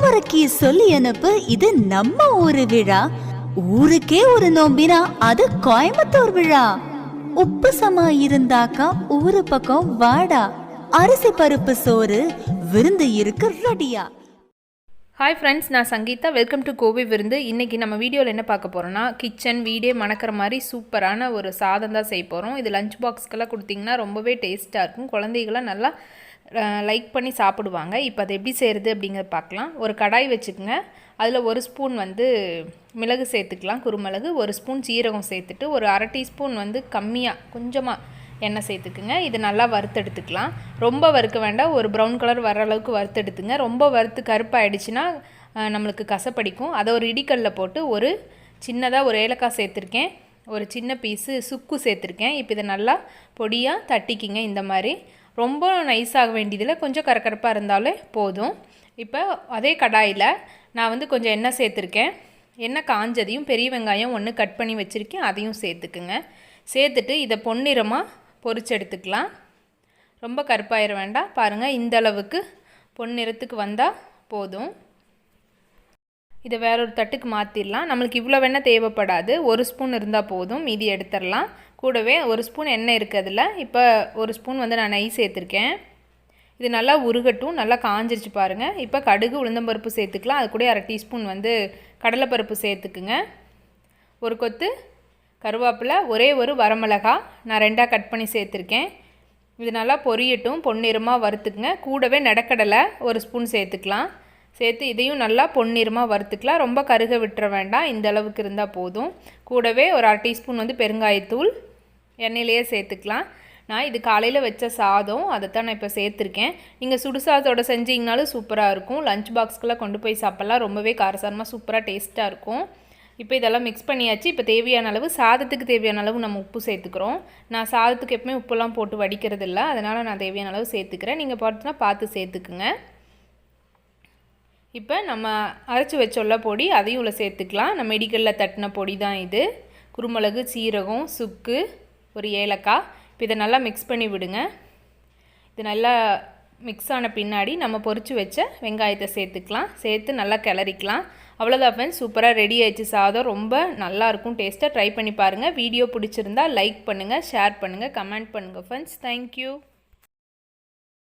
முறைக்கு சொல்லி அனுப்பு, இது நம்ம ஊரு விழா. ஊருக்கே ஒரு நோம்பினா அது கோயம்புத்தூர் விழா. உப்பு சமா இருந்தாக்கா ஊரு பக்கம் வாடா. அரிசி பருப்பு சோறு விருந்து இருக்கு ரெடியா. ஹாய் ஃப்ரெண்ட்ஸ், நான் சங்கீதா. வெல்கம் டு கோவை விருந்து. இன்றைக்கி நம்ம வீடியோவில் என்ன பார்க்க போகிறோன்னா, கிச்சன் வீடே மணக்கிற மாதிரி சூப்பரான ஒரு சாதம் தான் செய்ய போகிறோம். இது லஞ்ச் பாக்ஸ்க்கெல்லாம் கொடுத்திங்கன்னா ரொம்பவே டேஸ்ட்டாக இருக்கும். குழந்தைகளாம் நல்லா லைக் பண்ணி சாப்பிடுவாங்க. இப்போ அதை எப்படி செய்கிறது அப்படிங்கிறத பார்க்கலாம். ஒரு கடாய் வச்சுக்கோங்க. அதில் ஒரு ஸ்பூன் மிளகு சேர்த்துக்கலாம், குருமிளகு. ஒரு ஸ்பூன் சீரகம் சேர்த்துட்டு ஒரு அரை டீஸ்பூன் கம்மியாக கொஞ்சமாக எண்ணெய் சேர்த்துக்குங்க. இது நல்லா வறுத்தெடுத்துக்கலாம். ரொம்ப வறுக்க வேண்டாம், ஒரு ப்ரௌன் கலர் வர அளவுக்கு வறுத்தெடுத்துங்க. ரொம்ப வறுத்து கருப்பாயிடுச்சுன்னா நம்மளுக்கு கசப்படிக்கும். அதை ஒரு இடிக்கல்லில் போட்டு ஒரு சின்னதாக ஒரு ஏலக்காய் சேர்த்துருக்கேன், ஒரு சின்ன பீஸு சுக்கு சேர்த்துருக்கேன். இப்போ இதை நல்லா பொடியாக தட்டிக்கிங்க. இந்த மாதிரி ரொம்ப நைஸாக வேண்டியதில் கொஞ்சம் கரகரப்பாக இருந்தாலே போதும். இப்போ அதே கடாயில் நான் கொஞ்சம் எண்ணெய் சேர்த்துருக்கேன். எண்ணெய் காஞ்சதையும் பெரிய வெங்காயம் ஒன்று கட் பண்ணி வச்சுருக்கேன், அதையும் சேர்த்துக்குங்க. சேர்த்துட்டு இதை பொன்னிறமாக பொரிச்சு எடுத்துக்கலாம். ரொம்ப கருப்பாயிட வேண்டாம். பாருங்கள், இந்த அளவுக்கு பொன்னிறத்துக்கு வந்தால் போதும். இதை வேறொரு தட்டுக்கு மாற்றிடலாம். நம்மளுக்கு இவ்வளோ எண்ணெய் தேவைப்படாது, ஒரு ஸ்பூன் இருந்தால் போதும். மீதி எடுத்துடலாம். கூடவே ஒரு ஸ்பூன் எண்ணெய் இருக்குது அதில். இப்போ ஒரு ஸ்பூன் நான் நெய் சேர்த்துருக்கேன். இது நல்லா உருகட்டும். நல்லா காஞ்சிருச்சு பாருங்கள். இப்போ கடுகு உளுந்தம்பருப்பு சேர்த்துக்கலாம். அது கூட அரை டீஸ்பூன் கடலைப்பருப்பு சேர்த்துக்குங்க. ஒரு கொத்து கருவேப்பிலை, ஒரே ஒரு வரமிளகா நான் 2ஆக கட் பண்ணி சேர்த்துருக்கேன். இது நல்லா பொரியட்டும், பொன்னிறமாக வறுத்துக்குங்க. கூடவே நடக்கடலை ஒரு ஸ்பூன் சேர்த்துக்கலாம். சேர்த்து இதையும் நல்லா பொன்னிறமாக வறுத்துக்கலாம். ரொம்ப கருக விட்டுற வேண்டாம், இந்த அளவுக்கு இருந்தால் போதும். கூடவே ஒரு அரை டீஸ்பூன் பெருங்காயத்தூள் எண்ணெயிலேயே சேர்த்துக்கலாம். நான் இது காலையில் வச்ச சாதம், அதை தான் நான் இப்போ சேர்த்துருக்கேன். நீங்கள் சுடு சாதத்தோடு செஞ்சிங்கனாலும் சூப்பராக இருக்கும். லஞ்ச் பாக்ஸ்க்கெல்லாம் கொண்டு போய் சாப்பிட்லாம். ரொம்பவே காரசாரமாக சூப்பராக டேஸ்ட்டாக இருக்கும். இப்போ இதெல்லாம் மிக்ஸ் பண்ணியாச்சு. இப்போ தேவையான அளவு, சாதத்துக்கு தேவையான அளவு நம்ம உப்பு சேர்த்துக்கிறோம். நான் சாதத்துக்கு எப்பவுமே உப்பெல்லாம் போட்டு வடிக்கிறது இல்லை, அதனால் நான் தேவையான அளவு சேர்த்துக்கிறேன். நீங்கள் பார்த்துனா பார்த்து சேர்த்துக்குங்க. இப்போ நம்ம அரைச்சி வச்சோல்ல பொடி, அதையும் உள்ள சேர்த்துக்கலாம். நம்ம இடிக்கல்லில் தட்டின பொடி தான் இது. குருமிளகு, சீரகம், சுக்கு, ஒரு ஏலக்காய். இப்போ இதை நல்லா மிக்ஸ் பண்ணி விடுங்க. இது நல்லா மிக்ஸ் ஆன பின்னாடி நம்ம பொரிச்சு வச்ச வெங்காயத்தை சேர்த்துக்கலாம். சேர்த்து நல்லா கிளறிக்கலாம். அவ்வளோதான் ஃப்ரெண்ட்ஸ், சூப்பராக ரெடி ஆயிடுச்சு சாதம். ரொம்ப நல்லாயிருக்கும், டேஸ்ட்டாக ட்ரை பண்ணி பாருங்கள். வீடியோ பிடிச்சிருந்தா லைக் பண்ணுங்கள், ஷேர் பண்ணுங்கள், கமெண்ட் பண்ணுங்கள் ஃப்ரெண்ட்ஸ். தேங்க்யூ.